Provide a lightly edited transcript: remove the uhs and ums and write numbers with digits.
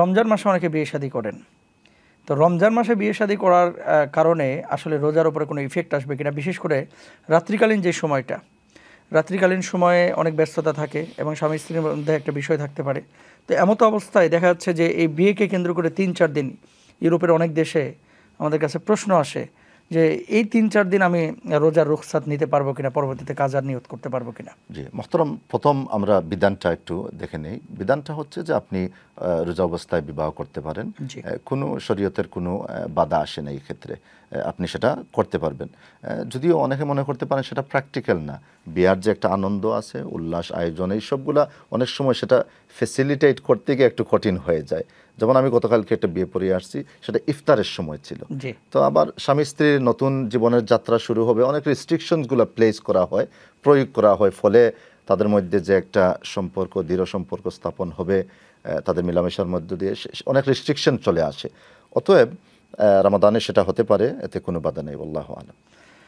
রমজান মাসে অনেকে বিয়ে শাদী করেন, তো রমজান মাসে বিয়ে শাদী করার কারণে আসলে রোজার উপরে কোনো ইফেক্ট আসবে কিনা, বিশেষ করে রাত্রিকালীন যে সময়টা, রাত্রিকালীন সময়ে অনেক ব্যস্ততা থাকে এবং স্বামী স্ত্রীর মধ্যে একটা বিষয় থাকতে পারে। তো এমতো অবস্থায় দেখা যাচ্ছে যে এই বিয়েকে কেন্দ্র করে ৩-৪ দিন ইউরোপের অনেক দেশে আমাদের কাছে প্রশ্ন আসে যে এই ৩-৪ দিন আমি রোজার রুখসাত নিতে পারবো কিনা, পরবর্তীতে কাজার নিয়ত করতে পারবো কিনা। জি মোহতারাম, প্রথম আমরা বিধানটা একটু দেখে নেই। বিধানটা হচ্ছে যে আপনি রোজা অবস্থায় বিবাহ করতে পারেন, কোনো শরীয়তের কোনো বাধা আসে না এই ক্ষেত্রে, আপনি সেটা করতে পারবেন। যদিও অনেকে মনে করতে পারেন সেটা প্র্যাকটিক্যাল না, বিয়ার যে একটা আনন্দ আছে, উল্লাস, আয়োজন, এইসবগুলা অনেক সময় সেটা ফেসিলিটেট করতে গিয়ে একটু কঠিন হয়ে যায়। যেমন আমি গতকালকে একটা বিয়ে পড়িয়ে আসছি, সেটা ইফতারের সময় ছিল। তো আবার স্বামী স্ত্রীর নতুন জীবনের যাত্রা শুরু হবে, অনেক রেস্ট্রিকশনসগুলো প্লেস করা হয়, প্রয়োগ করা হয়, ফলে তাদের মধ্যে যে একটা সম্পর্ক, দৃঢ় সম্পর্ক স্থাপন হবে, তাদের মেলামেশার মধ্য দিয়ে অনেক রেস্ট্রিকশন চলে আসে। অতএব রমাদানে সেটা হতে পারে, এতে কোনো বাধা নেই। আল্লাহু আলাম।